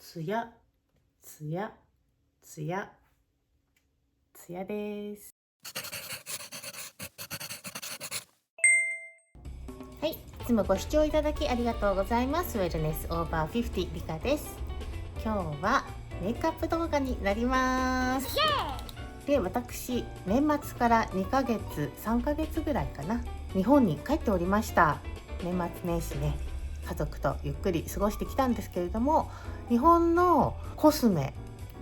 つやつやつやつやです。はい、いつもご視聴いただきありがとうございます。ウェルネスオーバー50リカです。今日はメイクアップ動画になります。で、私年末から2ヶ月3ヶ月ぐらいかな、日本に帰っておりました。年末年始ね、家族とゆっくり過ごしてきたんですけれども、日本のコスメ、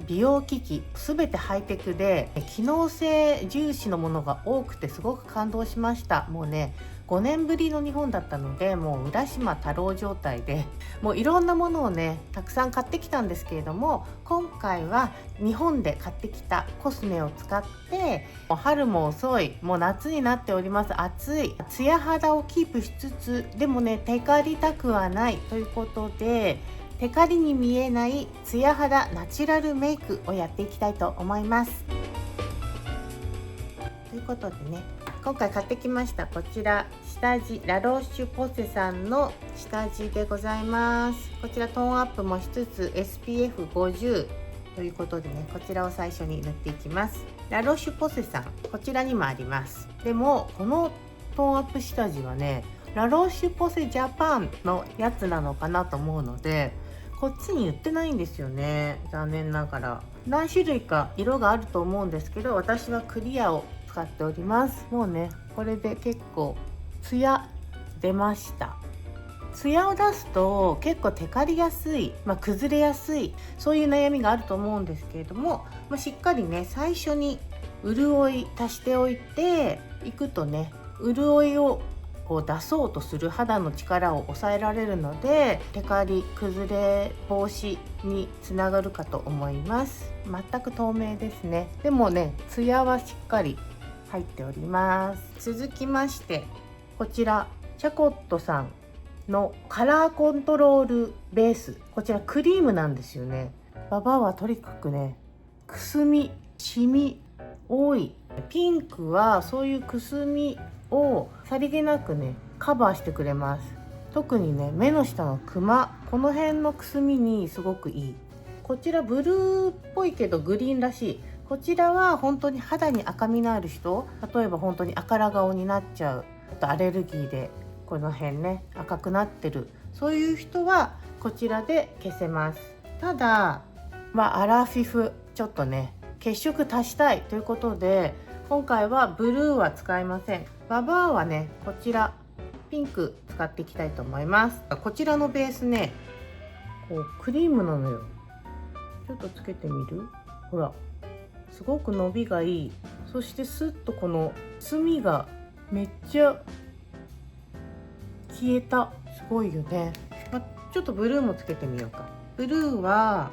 美容機器すべてハイテクで機能性重視のものが多くてすごく感動しました。もうね、5年ぶりの日本だったので、もう浦島太郎状態で、もういろんなものをねたくさん買ってきたんですけれども、今回は日本で買ってきたコスメを使って、もう春も遅い、もう夏になっております。暑いツヤ肌をキープしつつ、でもねテカりたくはないということで、テカリに見えないツヤ肌ナチュラルメイクをやっていきたいと思います。ということでね、今回買ってきましたこちら下地、ラロッシュポセさんの下地でございます。こちらトーンアップもしつつ SPF50 ということでね、こちらを最初に塗っていきます。ラロッシュポセさん、こちらにもあります。でもこのトーンアップ下地はね、ラロッシュポセジャパンのやつなのかなと思うので、こっちに売ってないんですよね、残念ながら。何種類か色があると思うんですけど、私はクリアを使っております。もうね、これで結構ツヤ出ました。ツヤを出すと結構テカりやすい、崩れやすい、そういう悩みがあると思うんですけれども、しっかりね最初に潤い足しておいていくとね、潤いをこう出そうとする肌の力を抑えられるので、テカリ崩れ防止につながるかと思います。全く透明ですね。でもね、ツヤはしっかり入っております。続きましてこちらチャコットさんのカラーコントロールベース、こちらクリームなんですよね。ババアはとにかくね、くすみシミ多い。ピンクはそういうくすみをさりげなくねカバーしてくれます。特にね目の下のクマ、この辺のくすみにすごくいい。こちらブルーっぽいけどグリーンらしい。こちらは本当に肌に赤みのある人、例えば本当に赤ら顔になっちゃう、あとアレルギーでこの辺ね赤くなってる、そういう人はこちらで消せます。ただアラフィフちょっとね血色足したいということで、今回はブルーは使いません。ババアはねこちらピンク使っていきたいと思います。こちらのベースね、こうクリームなのよ。ちょっとつけてみる？ほら、すごく伸びがいい。そしてスッとこの隅がめっちゃ消えた。すごいよね。ちょっとブルーもつけてみようか。ブルーは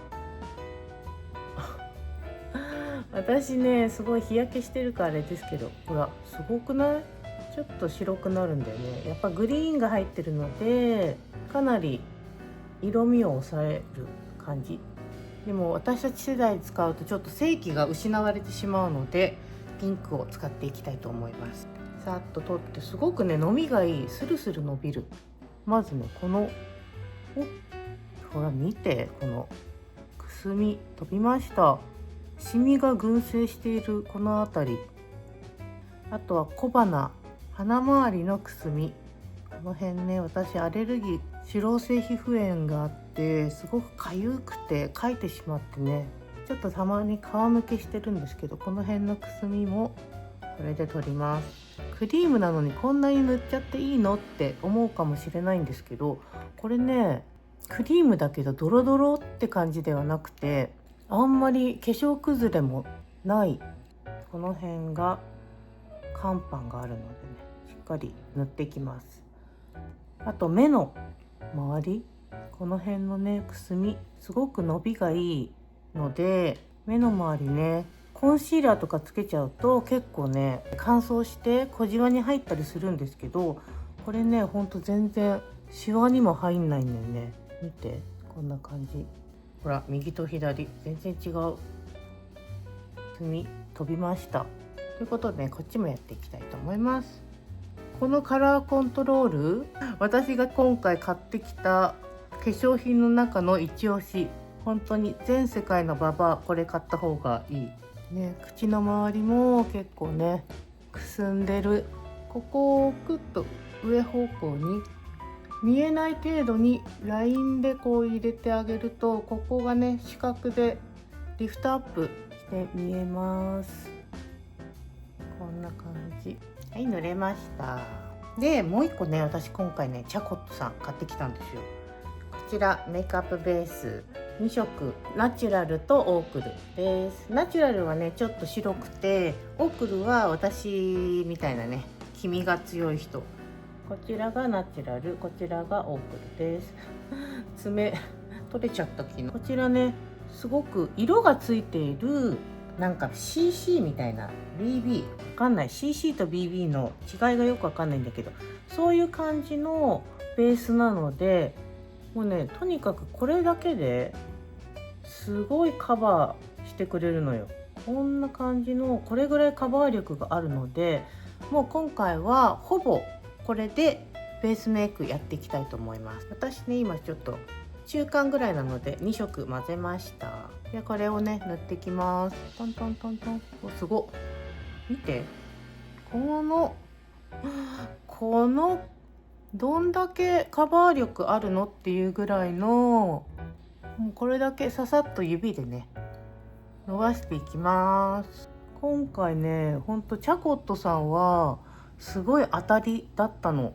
私ねすごい日焼けしてるからあれですけど、ほらすごくない？ちょっと白くなるんだよね。やっぱグリーンが入ってるのでかなり色味を抑える感じ。でも私たち世代使うとちょっと正気が失われてしまうので、ピンクを使っていきたいと思います。さっと取って、すごくね伸びがいい。スルスル伸びる。まずねこのほら見て、このくすみ飛びました。シミが群生しているこの辺り、あとは小鼻、鼻周りのくすみ、この辺ね、私アレルギー、脂漏性皮膚炎があってすごくかゆくてかいてしまってね、ちょっとたまに皮むけしてるんですけど、この辺のくすみもこれで取ります。クリームなのにこんなに塗っちゃっていいのって思うかもしれないんですけど、これねクリームだけどドロドロって感じではなくて、あんまり化粧崩れもない。この辺が乾パンがあるのでね、しっかり塗っていきます。あと目の周り、この辺のねくすみすごく伸びがいいので、目の周りねコンシーラーとかつけちゃうと結構ね乾燥して小じわに入ったりするんですけど、これねほんと全然シワにも入んないんだよね。見て、こんな感じ。ほら右と左全然違う。墨飛びました。ということで、こっちもやっていきたいと思います。このカラーコントロール、私が今回買ってきた化粧品の中の一押し。本当に全世界のババアこれ買った方がいいね。口の周りも結構ねくすんでる。ここをクッと上方向に見えない程度にラインでこう入れてあげると、ここがね四角でリフトアップして見えます。こんな感じ。はい、塗れました。でもう一個ね、私今回ねチャコットさん買ってきたんですよ。こちらメイクアップベース2色、ナチュラルとオークルです。ナチュラルはねちょっと白くて、オークルは私みたいなね黄身が強い人。こちらがナチュラル、こちらがオークルです。爪取れちゃった昨日。こちらねすごく色がついている、なんか CC みたいな BB わかんない、 CC と BB の違いがよくわかんないんだけど、そういう感じのベースなので、もうねとにかくこれだけですごいカバーしてくれるのよ。こんな感じのこれぐらいカバー力があるので、もう今回はほぼこれでベースメイクやっていきたいと思います。私ね今ちょっと中間ぐらいなので2色混ぜました。でこれをね塗っていきます。トントントントン。おすごっ、見てこのどんだけカバー力あるのっていうぐらいの、もうこれだけささっと指でね伸ばしていきます。今回ねほんとチャコットさんはすごい当たりだったの。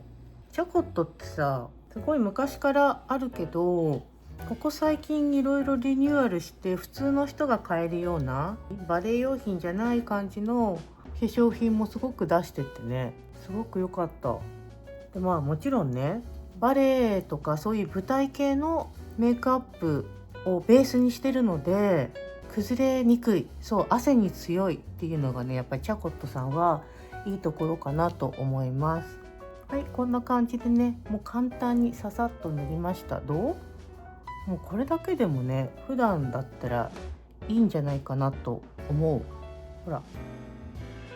チャコットってさすごい昔からあるけど、ここ最近いろいろリニューアルして普通の人が買えるようなバレエ用品じゃない感じの化粧品もすごく出してってね、すごく良かった。でまあもちろんねバレエとかそういう舞台系のメイクアップをベースにしてるので崩れにくい、そう汗に強いっていうのがねやっぱりチャコットさんはいいところかなと思います。はい、こんな感じでねもう簡単にささっと塗りました。どう？もうこれだけでもね普段だったらいいんじゃないかなと思う。ほら、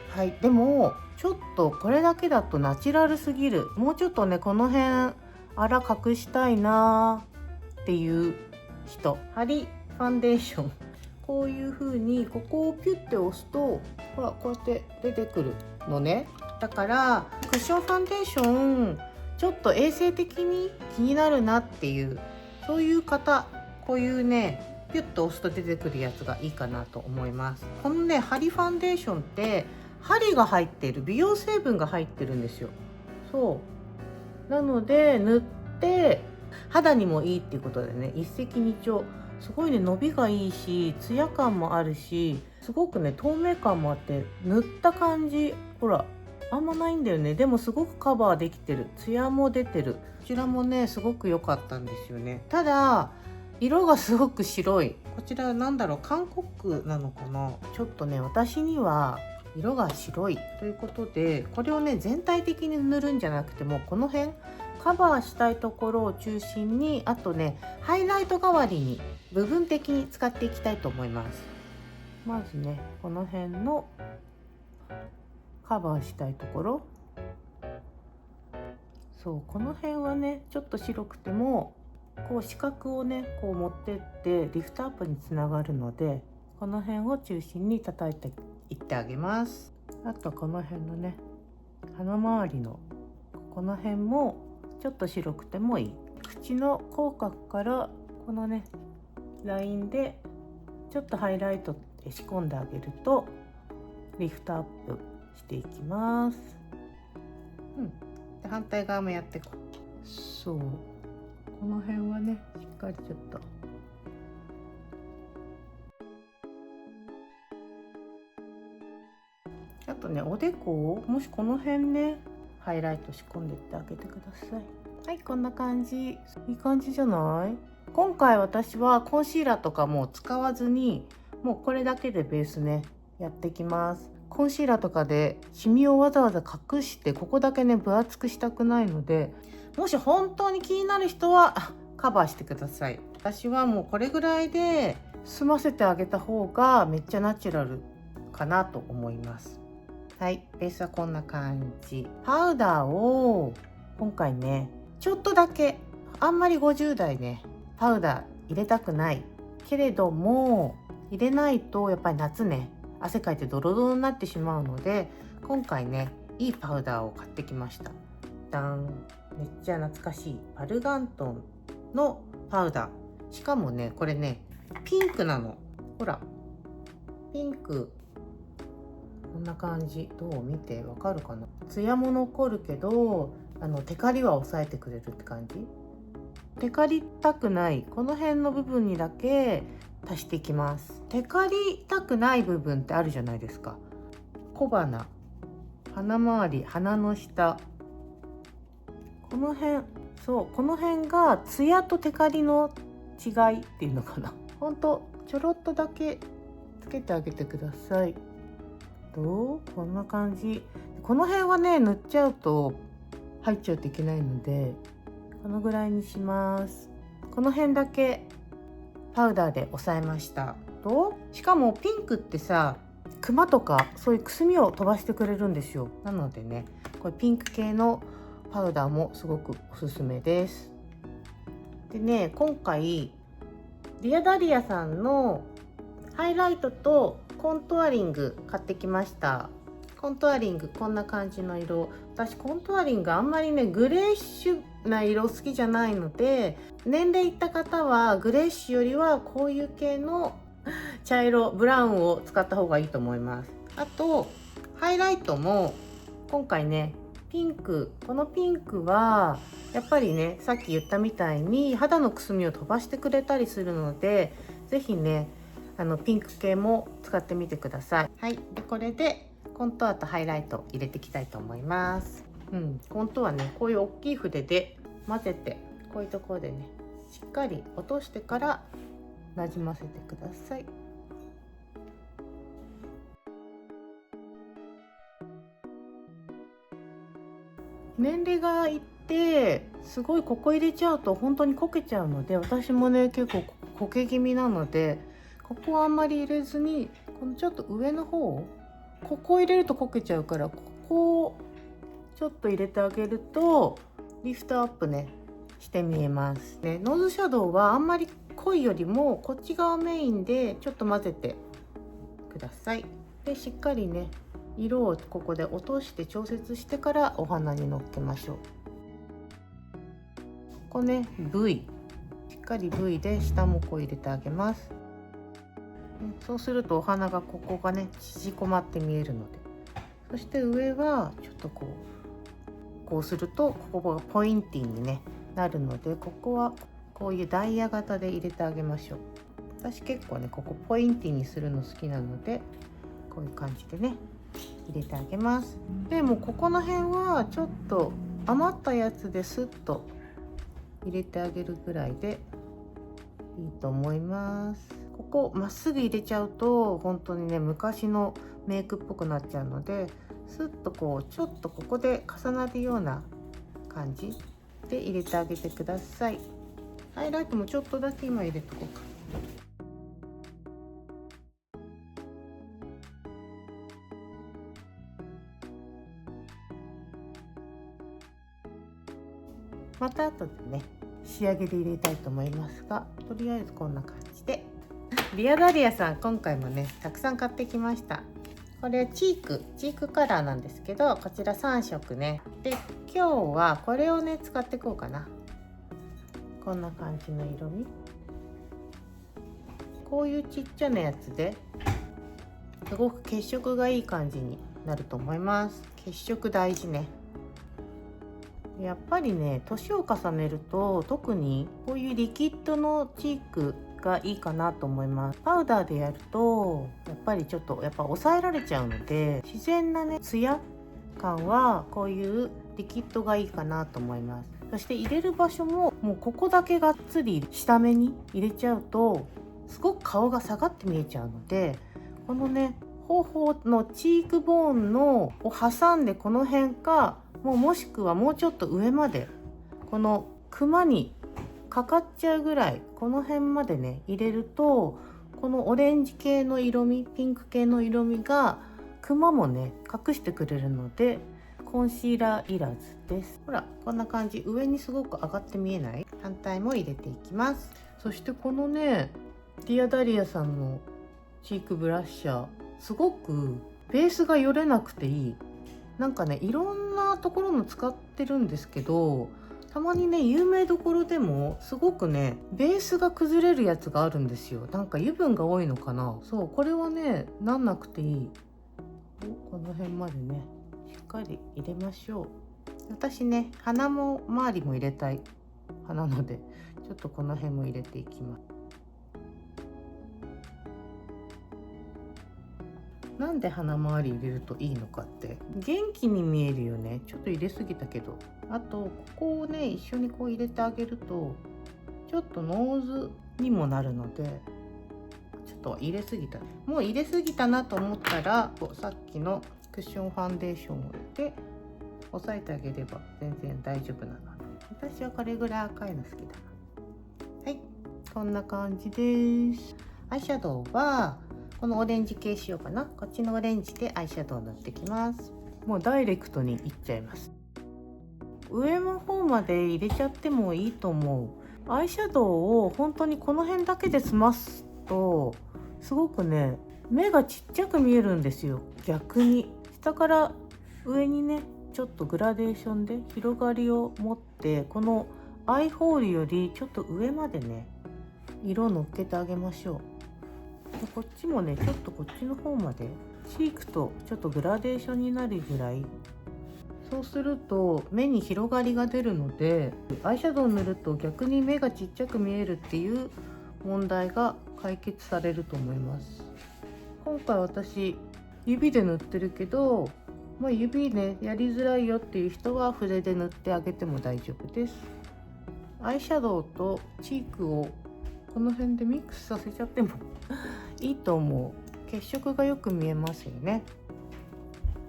はい、でもちょっとこれだけだとナチュラルすぎる。もうちょっとねこの辺あら隠したいなっていう人、ハリファンデーションこういう風にここをピュッて押すとほらこうやって出てくるのね。だからクッションファンデーションちょっと衛生的に気になるなっていう、そういう方、こういうねピュッと押すと出てくるやつがいいかなと思います。このねハリファンデーションって針が入っている、美容成分が入ってるんですよ。そうなので塗って肌にもいいっていうことでね一石二鳥。すごいね伸びがいいしツヤ感もあるし、すごくね透明感もあって、塗った感じほらあんまないんだよね。でもすごくカバーできてる、ツヤも出てる。こちらもねすごく良かったんですよね。ただ色がすごく白い。こちらなんだろう、韓国なのかな。ちょっとね私には色が白いということで、これをね全体的に塗るんじゃなくてもこの辺カバーしたいところを中心に、あとねハイライト代わりに部分的に使っていきたいと思います。まずねこの辺のカバーしたいところ、そうこの辺はねちょっと白くてもこう視覚をねこう持ってってリフトアップにつながるので、この辺を中心に叩いていってあげます。あとこの辺のね鼻周りのこの辺もちょっと白くてもいい。口の口角からこのねラインでちょっとハイライトで仕込んであげるとリフトアップしていきます。で反対側もやっていこう。そうこの辺はねしっかりちょっとあとねおでこをもしこの辺ねハイライト仕込んでってあげてください。はい、こんな感じ。いい感じじゃない？今回私はコンシーラーとかも使わずにもうこれだけでベースねやっていきます。コンシーラーとかでシミをわざわざ隠してここだけね分厚くしたくないので、もし本当に気になる人はカバーしてください。私はもうこれぐらいで済ませてあげた方がめっちゃナチュラルかなと思います。はい、ベースはこんな感じ。パウダーを今回ねちょっとだけ、あんまり50代ねパウダー入れたくないけれども入れないとやっぱり夏ね汗かいてドロドロになってしまうので、今回ねいいパウダーを買ってきました。ダン、めっちゃ懐かしいパルガントンのパウダー。しかもねこれねピンクなの。ほらピンク、こんな感じ。どう見てわかるかな。ツヤも残るけどテカリは抑えてくれるって感じ。テカりたくないこの辺の部分にだけ足していきます。テカりたくない部分ってあるじゃないですか。小鼻、鼻周り、鼻の下、この辺、そう、この辺がツヤとテカリの違いっていうのかな。ほんとちょろっとだけつけてあげてください。どう？こんな感じ。この辺はね塗っちゃうと入っちゃうといけないので、このぐらいにします。この辺だけパウダーで押さえました。しかもピンクってさ、クマとかそういうくすみを飛ばしてくれるんですよ。なのでね、これピンク系のパウダーもすごくおすすめです。でね、今回リアダリアさんのハイライトとコントゥアリング買ってきました。コントゥアリングこんな感じの色。私コントゥアリングあんまりねグレーッシュな色好きじゃないので、年齢いった方はグレーッシュよりはこういう系の茶色ブラウンを使った方がいいと思います。あとハイライトも今回ねピンク、このピンクはやっぱりねさっき言ったみたいに肌のくすみを飛ばしてくれたりするので、是非ねピンク系も使ってみてください。はい、でこれでコントゥアとハイライト入れていきたいと思います。コントゥアねこういう大きい筆で混ぜて、こういうところでねしっかり落としてからなじませてください。年齢がいってすごいここ入れちゃうと本当にこけちゃうので、私もね結構こけ気味なので、ここはあんまり入れずに、このちょっと上の方、ここ入れるとこけちゃうから、ここをちょっと入れてあげるとリフトアップねして見えますね。ノーズシャドウはあんまり濃いよりもこっち側メインでちょっと混ぜてください。でしっかりね色をここで落として調節してからお花にのっけましょう。ここね V、 しっかり V で下もこう入れてあげます。そうするとお花がここがね縮こまって見えるので、そして上はちょっとこうするとここがポインティーに、ね、なるので、ここはこういうダイヤ型で入れてあげましょう。私結構ねここポインティーにするの好きなので、こういう感じでね入れてあげます。でもここの辺はちょっと余ったやつでスッと入れてあげるぐらいでいいと思います。ここまっすぐ入れちゃうと本当にね昔のメイクっぽくなっちゃうので、スッとこうちょっとここで重なるような感じで入れてあげてください。ハイライトもちょっとだけ今入れとこうか。また後でね仕上げで入れたいと思いますが、とりあえずこんな感じで。リアダリアさん今回もねたくさん買ってきました。これチークカラーなんですけど、こちら3色ね。で今日はこれをね使っていこうかな。こんな感じの色味、こういうちっちゃなやつですごく血色がいい感じになると思います。血色大事ね。やっぱりね年を重ねると特にこういうリキッドのチークがいいかなと思います。パウダーでやるとやっぱりちょっと抑えられちゃうので、自然なねツヤ感はこういうリキッドがいいかなと思います。そして入れる場所ももうここだけがっつり下目に入れちゃうとすごく顔が下がって見えちゃうので、このね頬のチークボーンのを挟んでこの辺か、もしくはもうちょっと上までこのクマにかかっちゃうぐらいこの辺までね入れると、このオレンジ系の色味、ピンク系の色味がクマもね隠してくれるのでコンシーラーいらずです。ほらこんな感じ、上にすごく上がって見えない。反対も入れていきます。そしてこのねディアダリアさんのチークブラッシャー、すごくベースがよれなくていい。なんかね、いろんなところの使ってるんですけど、たまにね、有名どころでもすごくね、ベースが崩れるやつがあるんですよ。なんか油分が多いのかな。そう、これはね、なんなくていい。この辺までね、しっかり入れましょう。私ね、鼻も周りも入れたい派なので、ちょっとこの辺も入れていきます。なんで鼻周り入れるといいのかって、元気に見えるよね。ちょっと入れすぎたけど、あとここをね、一緒にこう入れてあげるとちょっとノーズにもなるので、ちょっと入れすぎた、もう入れすぎたなと思ったら、さっきのクッションファンデーションで押さえてあげれば全然大丈夫なので、私はこれぐらい赤いの好きだな。はい、こんな感じです。アイシャドウはこのオレンジ系しようかな。こっちのオレンジでアイシャドウ塗ってきます。もうダイレクトにいっちゃいます。上の方まで入れちゃってもいいと思う。アイシャドウを本当にこの辺だけで済ますと、すごくね、目がちっちゃく見えるんですよ。逆に下から上にね、ちょっとグラデーションで広がりを持って、このアイホールよりちょっと上までね、色をのっけてあげましょう。でこっちもね、ちょっとこっちの方までチークとちょっとグラデーションになるぐらい。そうすると目に広がりが出るので、アイシャドウを塗ると逆に目がちっちゃく見えるっていう問題が解決されると思います。今回私指で塗ってるけど、指ねやりづらいよっていう人は筆で塗ってあげても大丈夫です。アイシャドウとチークをこの辺でミックスさせちゃってもいいと思う。血色がよく見えますよね。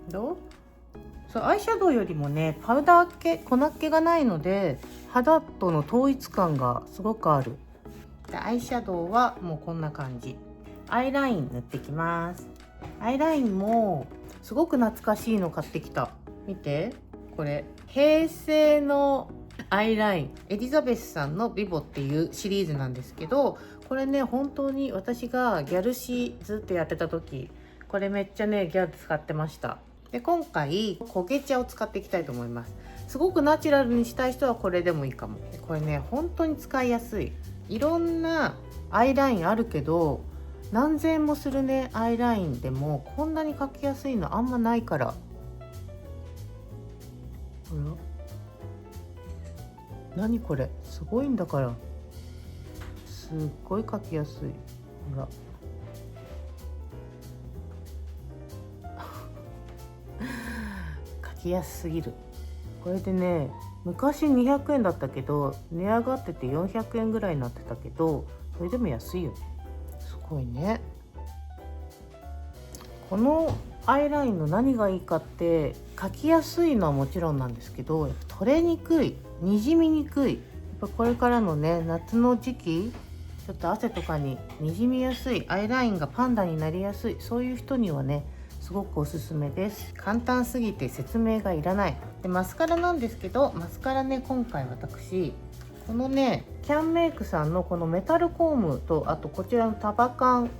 どう？そう、アイシャドウよりもね、パウダー系、粉っ気がないので肌との統一感がすごくある。でアイシャドウはもうこんな感じ。アイライン塗ってきます。アイラインもすごく懐かしいの買ってきた。見て、これ平成のアイライン、エリザベスさんのビボっていうシリーズなんですけど、これね、本当に私がギャル誌ずっとやってた時、これめっちゃねギャル使ってました。で今回焦げ茶を使っていきたいと思います。すごくナチュラルにしたい人はこれでもいいかも。これね、本当に使いやすい。いろんなアイラインあるけど、何千円もするねアイラインでもこんなに描きやすいのあんまないから。何これ、すごいんだから。すっごい描きやすい。ほら描きやすすぎる。これでね、昔200円だったけど値上がってて400円ぐらいになってたけど、それでも安いよね。すごいね。このアイラインの何がいいかって、描きやすいのはもちろんなんですけど、取れにくい、にじみにくい。やっぱこれからのね、夏の時期ちょっと汗とかににじみやすい、アイラインがパンダになりやすい、そういう人にはねすごくおすすめです。簡単すぎて説明がいらない。でマスカラなんですけど、マスカラね、今回私このねキャンメイクさんのこのメタルコームと、あとこちらのタバカン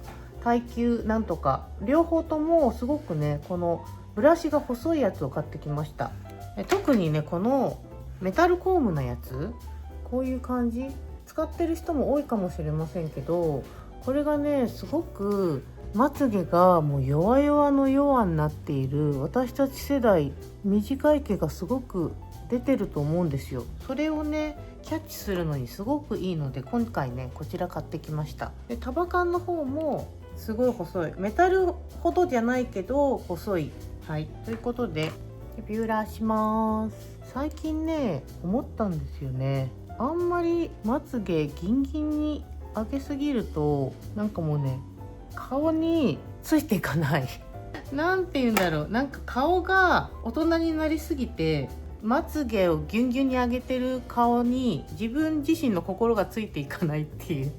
耐久なんとか、両方ともすごくね、このブラシが細いやつを買ってきました。特にね、このメタルコームなやつ、こういう感じ使ってる人も多いかもしれませんけど、これがねすごくまつげがもう弱々の弱になっている私たち世代、短い毛がすごく出てると思うんですよ。それをねキャッチするのにすごくいいので、今回ねこちら買ってきました。でタバカンの方もすごい細い、メタルほどじゃないけど細い。はい、ということでビューラーします。最近ね思ったんですよね、あんまりまつげギンギンに上げすぎるとなんかもうね顔についていかないなんて言うんだろう、なんか顔が大人になりすぎて、まつげをギュンギュンに上げてる顔に自分自身の心がついていかないっていう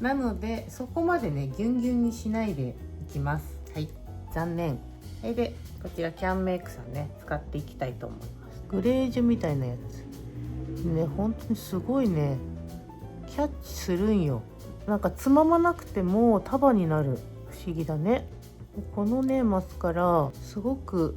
なのでそこまでねギュンギュンにしないでいきます。はい、残念。でこちらキャンメイクさんね使っていきたいと思います。グレージュみたいなやつね、本当にすごいねキャッチするんよ。なんかつままなくても束になる。不思議だね。このねマスカラすごく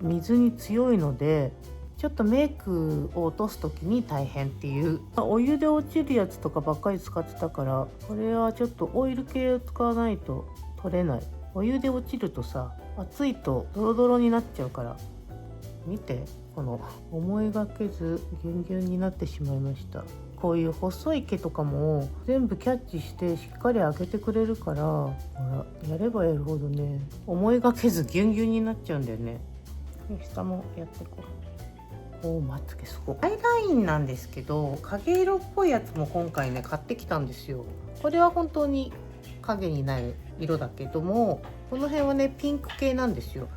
水に強いので、ちょっとメイクを落とす時に大変っていう。お湯で落ちるやつとかばっかり使ってたから、これはちょっとオイル系を使わないと取れない。お湯で落ちるとさ、熱いとドロドロになっちゃうから。見て、この思いがけずギュンギュンになってしまいました。こういう細い毛とかも全部キャッチしてしっかり上げてくれるから、ほらやればやるほどね、思いがけずギュンギュンになっちゃうんだよね。下もやっていこう。お、まつげすごい。アイラインなんですけど、影色っぽいやつも今回ね買ってきたんですよ。これは本当に影になる色だけども、この辺はねピンク系なんですよ。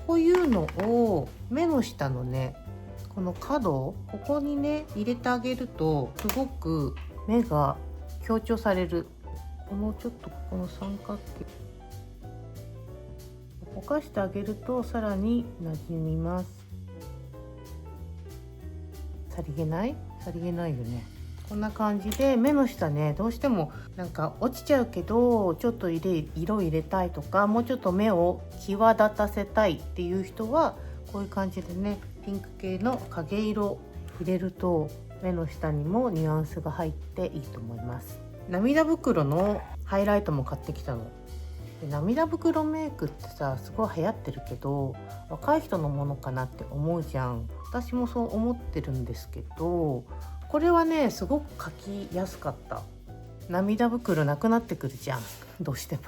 こういうのを目の下のね、この角ここにね入れてあげるとすごく目が強調される。このちょっとここの三角形ぼかしてあげるとさらに馴染みます。さりげないよね。こんな感じで目の下ね、どうしてもなんか落ちちゃうけどちょっと色入れたいとか、もうちょっと目を際立たせたいっていう人はこういう感じでね、ピンク系の影色入れると目の下にもニュアンスが入っていいと思います。涙袋のハイライトも買ってきたの。で、涙袋メイクってさすごい流行ってるけど、若い人のものかなって思うじゃん。私もそう思ってるんですけど、これはねすごく描きやすかった。涙袋なくなってくるじゃん、どうしても。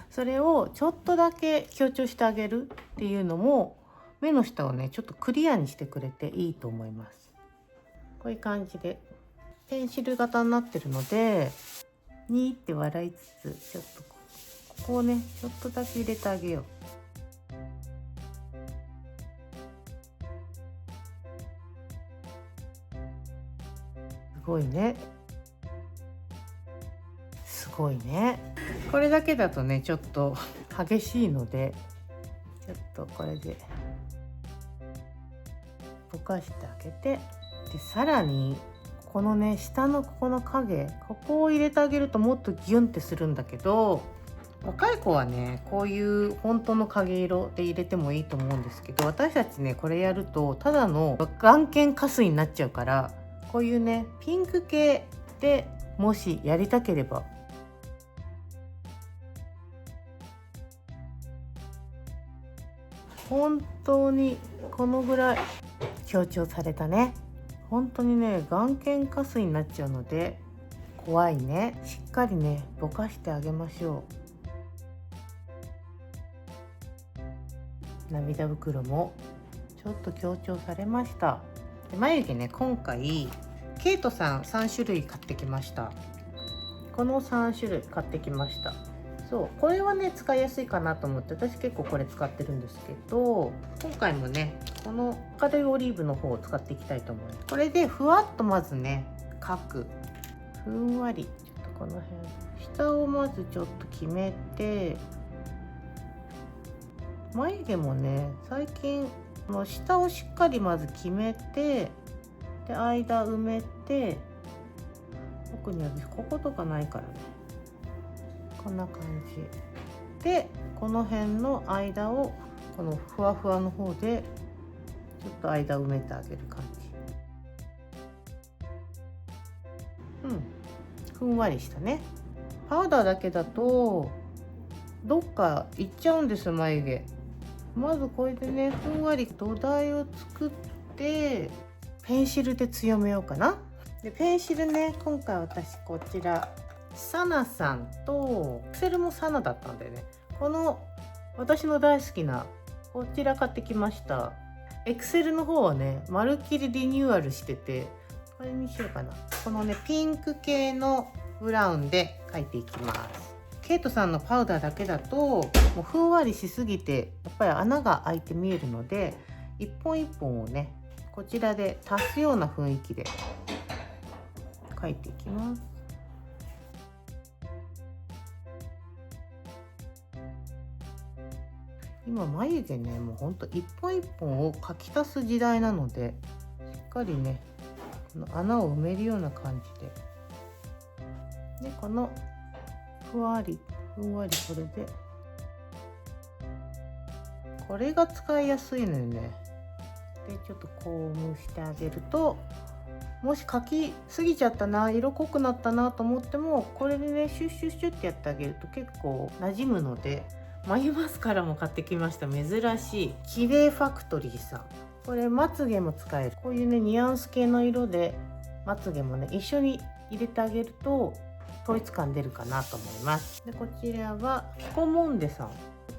それをちょっとだけ強調してあげるっていうのも目の下をねちょっとクリアにしてくれていいと思います。こういう感じでペンシル型になってるので、にーって笑いつつ、ちょっとここをねちょっとだけ入れてあげよう。すごいね、すごいね。これだけだとねちょっと激しいので、ちょっとこれでぼかしてあげて、でさらにこのね下のここの影、ここを入れてあげるともっとギュンってするんだけど、若い子はねこういう本当の影色で入れてもいいと思うんですけど、私たちねこれやるとただの眼瞼下垂になっちゃうから、こういうねピンク系でもしやりたければ、本当にこのぐらい強調されたね。本当にね眼瞼下垂になっちゃうので怖いね。しっかりねぼかしてあげましょう。涙袋もちょっと強調されました。で、眉毛ね今回ケイトさん3種類買ってきました。この3種類買ってきました。そう、これはね使いやすいかなと思って私結構これ使ってるんですけど、今回もねこの明るいオリーブの方を使っていきたいと思います。これでふわっとまずね描く。ふんわりちょっとこの辺下をまずちょっと決めて、眉毛もね最近下をしっかりまず決めて、で間埋めて、特に私こことかないからね、こんな感じでこの辺の間をこのふわふわの方でちょっと間埋めてあげる感じ。ふんわりしたね。パウダーだけだとどっかいっちゃうんですよ眉毛。まずこれでねふんわり土台を作って、ペンシルで強めようかな。でペンシルね、今回私こちらサナさんとエクセルもサナだったんでね、この私の大好きなこちら買ってきました。エクセルの方はねまるっきりリニューアルしてて、これにしようかな。このねピンク系のブラウンで描いていきます。ケイトさんのパウダーだけだともうふんわりしすぎてやっぱり穴が開いて見えるので、一本一本をねこちらで足すような雰囲気で描いていきます。今眉毛ねもうほんと一本一本を描き足す時代なので、しっかりねこの穴を埋めるような感じでこのふんわりこれで、これが使いやすいのよね。でちょっとこう蒸してあげると、もし描きすぎちゃったな、色濃くなったなと思っても、これでねシュッシュッシュッってやってあげると結構馴染むので。眉マスカラも買ってきました。珍しいキレイファクトリーさん。これまつげも使える。こういうねニュアンス系の色でまつげもね一緒に入れてあげると統一感出るかなと思います。でこちらはヒコモンデさん。こ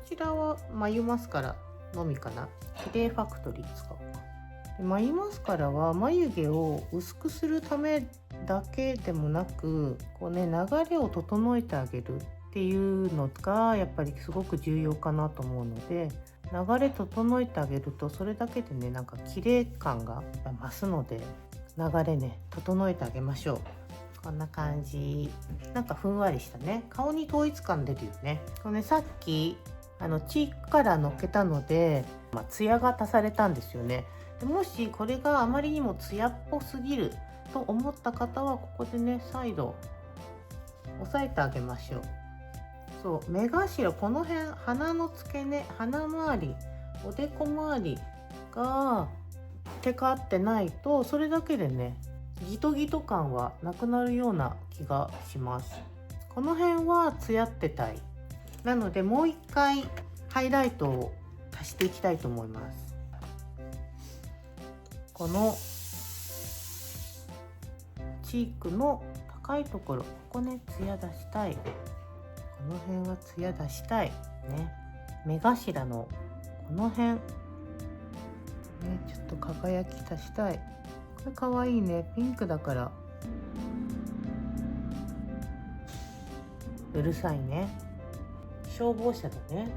ちらは眉マスカラのみかな。キレイファクトリー使おうか。で眉マスカラは眉毛を薄くするためだけでもなく、こうね流れを整えてあげるっていうのがやっぱりすごく重要かなと思うので、流れ整えてあげるとそれだけでねなんか綺麗感が増すので、流れね整えてあげましょう。こんな感じ。なんかふんわりしたね顔に統一感出るよね。これねさっきチークカラーのっけたので、ツヤが足されたんですよね。でもしこれがあまりにもツヤっぽすぎると思った方は、ここでね再度押さえてあげましょう。そう目頭この辺、鼻の付け根、鼻周り、おでこ周りがテカってないと、それだけでねギトギト感はなくなるような気がします。この辺はツヤってたい。なのでもう一回ハイライトを足していきたいと思います。このチークの高いところ、ここねツヤ出したい。この辺はツヤ出したいね。目頭のこの辺ねちょっと輝き足したい。これかわいいね、ピンクだからうるさいね。消防車だね。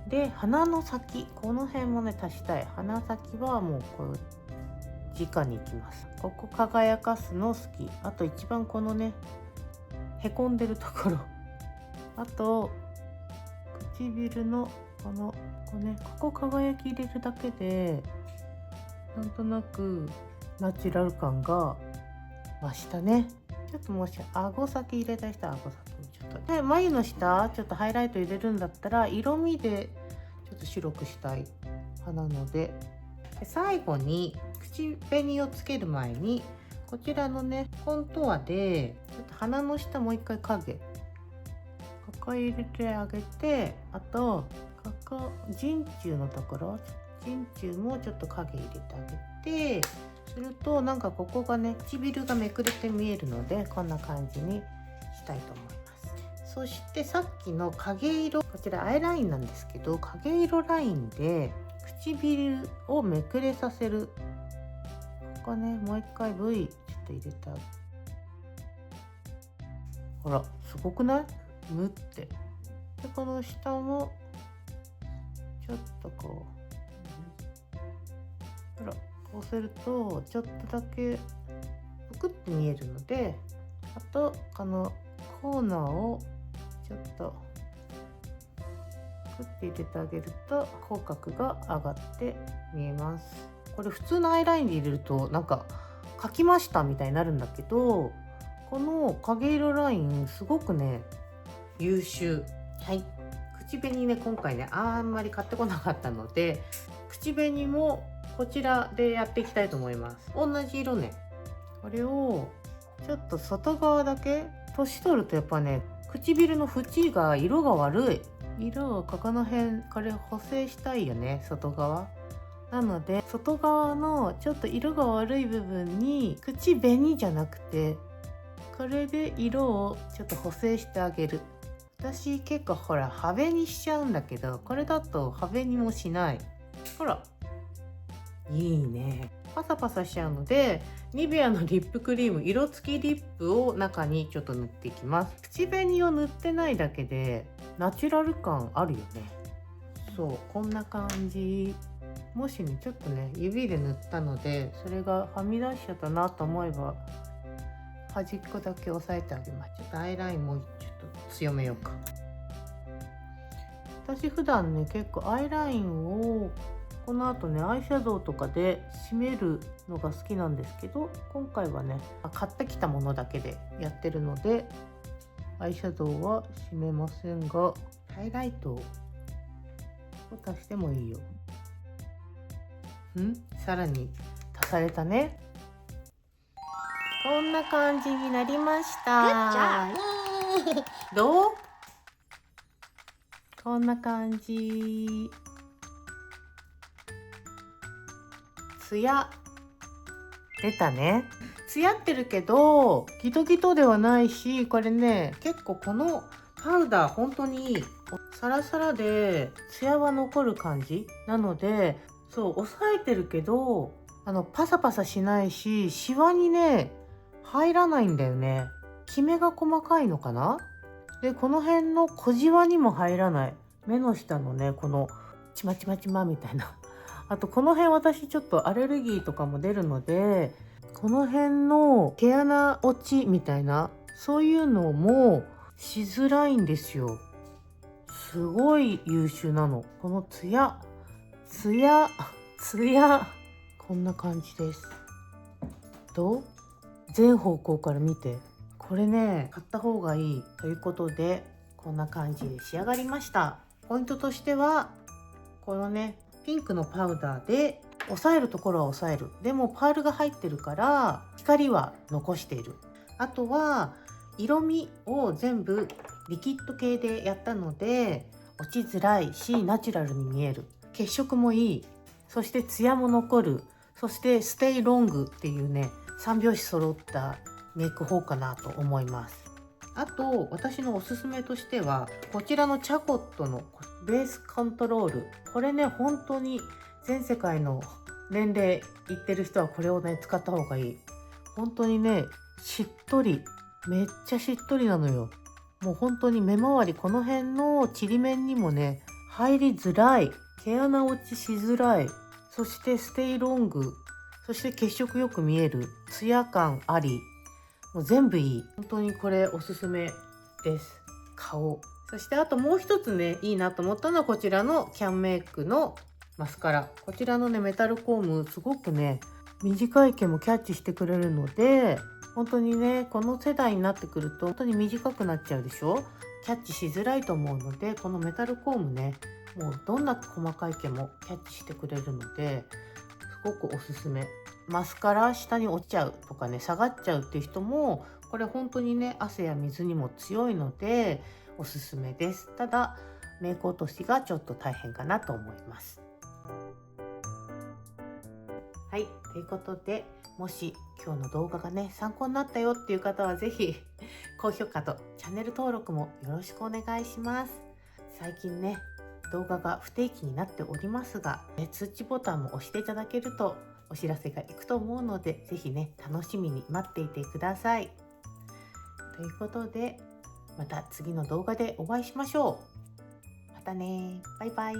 で鼻の先、この辺もね足したい。鼻先はもうこう直にいきます。ここ輝かすの好き。あと一番このねへこんでるところ、あと唇のこのここ輝き入れるだけでなんとなくナチュラル感が増したね。ちょっともし顎先入れたい人は顎先にちょっとで、眉の下ちょっとハイライト入れるんだったら色味でちょっと白くしたい派なので、最後に口紅をつける前にこちらのねコントゥアでちょっと鼻の下もう一回影ここ入れてあげて、あとここ人中のところ、人中もちょっと影入れてあげて、するとなんかここがね唇がめくれて見えるので、こんな感じにしたいと思います。そしてさっきの影色、こちらアイラインなんですけど、影色ラインで唇をめくれさせる。ここねもう一回 V ちょっと入れてあげる。ほらすごくない？むって。でこの下もちょっとこう、ほらこうするとちょっとだけぷくって見えるので、あとこのコーナーをちょっとぷって入れてあげると口角が上がって見えます。これ普通のアイラインで入れるとなんか描きましたみたいになるんだけど、この影色ラインすごくね優秀。はい、口紅ね今回ねあんまり買ってこなかったので、口紅もこちらでやっていきたいと思います。同じ色ね、これをちょっと外側だけ、年取るとやっぱね唇の縁が色が悪い。色をここの辺これ補正したいよね、外側なので外側のちょっと色が悪い部分に口紅じゃなくてこれで色をちょっと補正してあげる。私結構ほら派手にしちゃうんだけど、これだと派手にもしない。ほらいいね、パサパサしちゃうのでニベアのリップクリーム色付きリップを中にちょっと塗っていきます。口紅を塗ってないだけでナチュラル感あるよね。そうこんな感じ。もしねちょっとね指で塗ったのでそれがはみ出しちゃったなと思えば端っこだけ押さえてあげます。ちょっとアイラインもうちょっと強めようか。私普段ね結構アイラインをこの後ねアイシャドウとかで締めるのが好きなんですけど、今回はね買ってきたものだけでやってるのでアイシャドウは締めませんが、ハイライトを足してもいいよ。さらに足されたね。こんな感じになりました。どう？こんな感じ。ツヤ出たね。ツヤってるけどギトギトではないし、これね結構このパウダー本当にサラサラでツヤは残る感じなので、そう押さえてるけどパサパサしないし、シワにね入らないんだよね。キメが細かいのかな。でこの辺の小じわにも入らない。目の下のねこのチマチマチマみたいなあとこの辺私ちょっとアレルギーとかも出るので、この辺の毛穴落ちみたいなそういうのもしづらいんですよ。すごい優秀なの。このツヤこんな感じです。どう？全方向から見て、これね買った方がいいということで、こんな感じで仕上がりました。ポイントとしてはこのねピンクのパウダーで押さえるところは押さえる。でもパールが入ってるから光は残している。あとは色味を全部リキッド系でやったので落ちづらいし、ナチュラルに見える。血色もいい。そしてツヤも残る。そしてステイロングっていうね3拍子揃ったメイク法かなと思います。あと私のおすすめとしてはこちらのチャコットのベースコントロール。これね本当に全世界の年齢いってる人はこれをね使った方がいい。本当にねしっとり、めっちゃしっとりなのよ。もう本当に目周りこの辺のちりめんにもね入りづらい、毛穴落ちしづらい、そしてステイロング、そして血色よく見える、ツヤ感あり、もう全部いい。本当にこれおすすめです。顔。そしてあともう一つねいいなと思ったのはこちらのキャンメイクのマスカラ。こちらのねメタルコームすごくね短い毛もキャッチしてくれるので、本当にねこの世代になってくると本当に短くなっちゃうでしょ。キャッチしづらいと思うので、このメタルコームねもうどんな細かい毛もキャッチしてくれるのですごくおすすめ。マスカラ下に落ちちゃうとかね下がっちゃうっていう人もこれ本当にね汗や水にも強いのでおすすめです。ただメイク落としがちょっと大変かなと思います。はい、ということでもし今日の動画がね参考になったよっていう方は是非高評価とチャンネル登録もよろしくお願いします。最近ね動画が不定期になっておりますが、通知ボタンも押していただけるとお知らせがいくと思うので、是非ね楽しみに待っていてください。ということでまた次の動画でお会いしましょう。またね、バイバイ。